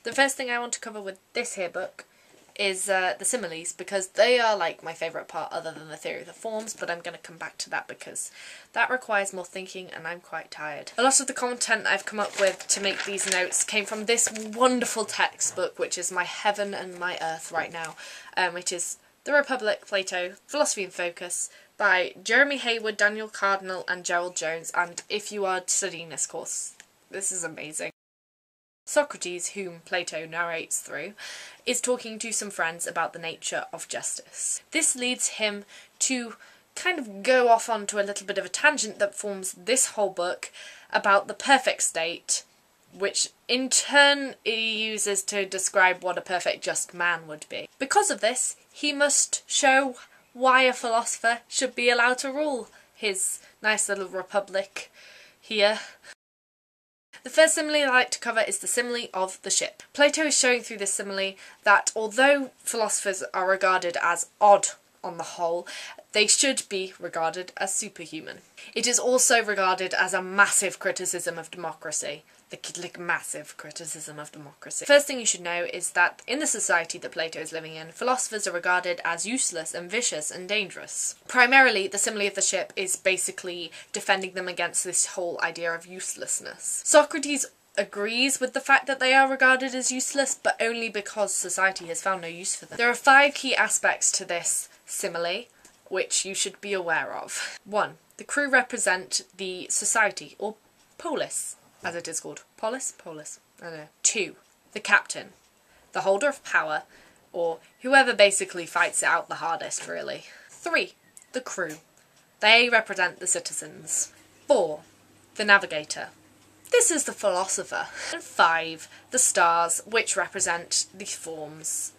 The first thing I want to cover with this here book is the similes, because they are like my favourite part other than the theory of the forms, but I'm going to come back to that because that requires more thinking and I'm quite tired. A lot of the content I've come up with to make these notes came from this wonderful textbook, which is my heaven and my earth right now, which is The Republic, Plato, Philosophy in Focus by Jeremy Hayward, Daniel Cardinal and Gerald Jones, and if you are studying this course, this is amazing. Socrates, whom Plato narrates through, is talking to some friends about the nature of justice. This leads him to kind of go off onto a little bit of a tangent that forms this whole book about the perfect state, which in turn he uses to describe what a perfect just man would be. Because of this, he must show why a philosopher should be allowed to rule his nice little republic here. The first simile I like to cover is the simile of the ship. Plato is showing through this simile that although philosophers are regarded as odd on the whole, they should be regarded as superhuman. It is also regarded as a massive criticism of democracy. Like massive criticism of democracy. First thing you should know is that in the society that Plato is living in, philosophers are regarded as useless and vicious and dangerous. Primarily, the simile of the ship is basically defending them against this whole idea of uselessness. Socrates agrees with the fact that they are regarded as useless, but only because society has found no use for them. There are 5 key aspects to this simile, which you should be aware of. 1. The crew represent the society, or polis, as it is called. Polis? I don't know. 2. The captain, the holder of power, or whoever basically fights it out the hardest, really. 3. The crew. They represent the citizens. 4. The navigator. This is the philosopher. And 5. The stars, which represent the forms,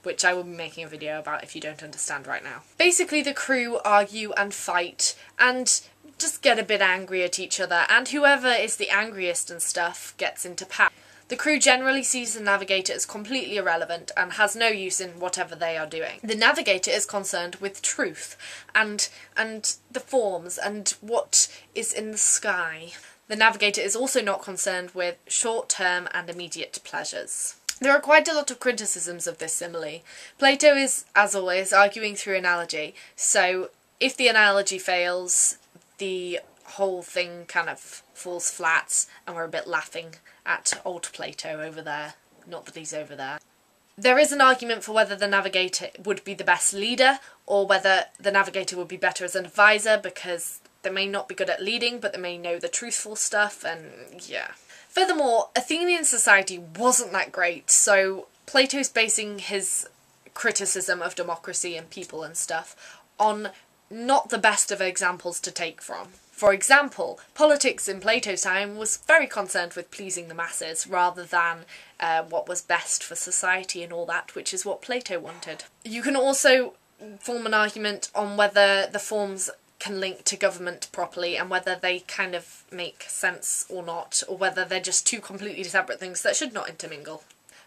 which I will be making a video about if you don't understand right now. Basically, the crew argue and fight and just get a bit angry at each other, and whoever is the angriest and stuff gets into power. The crew generally sees the navigator as completely irrelevant and has no use in whatever they are doing. The navigator is concerned with truth and the forms and what is in the sky. The navigator is also not concerned with short-term and immediate pleasures. There are quite a lot of criticisms of this simile. Plato is, as always, arguing through analogy, so if the analogy fails, the whole thing kind of falls flat and we're a bit laughing at old Plato over there. Not that he's over there. There is an argument for whether the navigator would be the best leader or whether the navigator would be better as an advisor, because they may not be good at leading but they may know the truthful stuff, and yeah. Furthermore, Athenian society wasn't that great, so Plato's basing his criticism of democracy and people and stuff on not the best of examples to take from. For example, politics in Plato's time was very concerned with pleasing the masses rather than what was best for society and all that, which is what Plato wanted. You can also form an argument on whether the forms can link to government properly and whether they kind of make sense or not, or whether they're just 2 completely separate things that should not intermingle.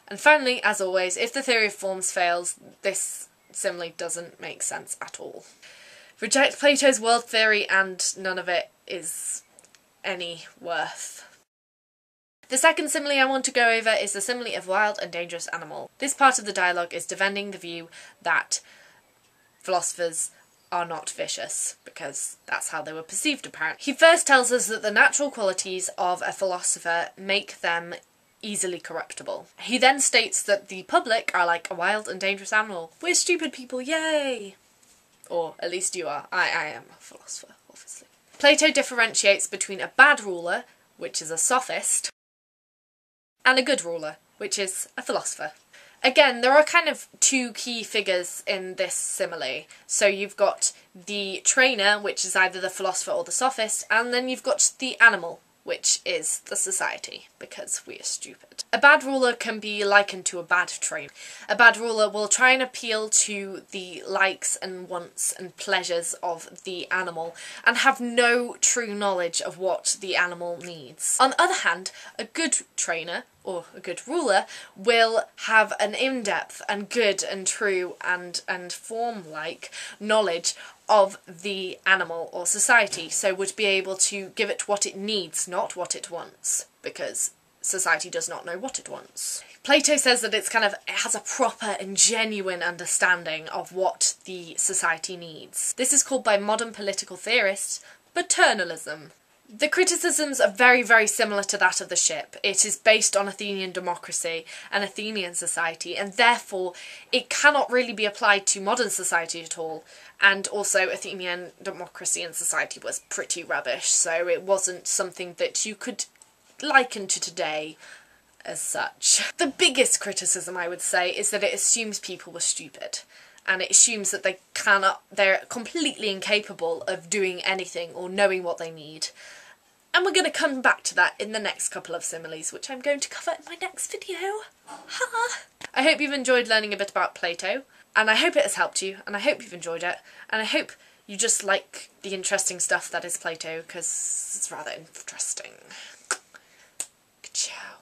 And finally, as always, if the theory of forms fails, this simile doesn't make sense at all. Reject Plato's world theory and none of it is any worth. The second simile I want to go over is the simile of wild and dangerous animal. This part of the dialogue is defending the view that philosophers are not vicious, because that's how they were perceived apparently. He first tells us that the natural qualities of a philosopher make them easily corruptible. He then states that the public are like a wild and dangerous animal. We're stupid people, yay! Or at least you are. I am a philosopher, obviously. Plato differentiates between a bad ruler, which is a sophist, and a good ruler, which is a philosopher. Again, there are kind of 2 key figures in this simile. So you've got the trainer, which is either the philosopher or the sophist, and then you've got the animal, which is the society, because we are stupid. A bad ruler can be likened to a bad trainer. A bad ruler will try and appeal to the likes and wants and pleasures of the animal and have no true knowledge of what the animal needs. On the other hand, a good trainer, or a good ruler, will have an in-depth and good and true and form-like knowledge of the animal or society, so would be able to give it what it needs, not what it wants, because society does not know what it wants. Plato says that it has a proper and genuine understanding of what the society needs. This is called by modern political theorists paternalism. The criticisms are very, very similar to that of the ship. It is based on Athenian democracy and Athenian society, and therefore it cannot really be applied to modern society at all. And also Athenian democracy and society was pretty rubbish, so it wasn't something that you could liken to today as such. The biggest criticism, I would say, is that it assumes people were stupid. And it assumes that they're completely incapable of doing anything or knowing what they need. And we're going to come back to that in the next couple of similes, which I'm going to cover in my next video. Ha! I hope you've enjoyed learning a bit about Plato, and I hope it has helped you, and I hope you've enjoyed it, and I hope you just like the interesting stuff that is Plato, because it's rather interesting. Ciao.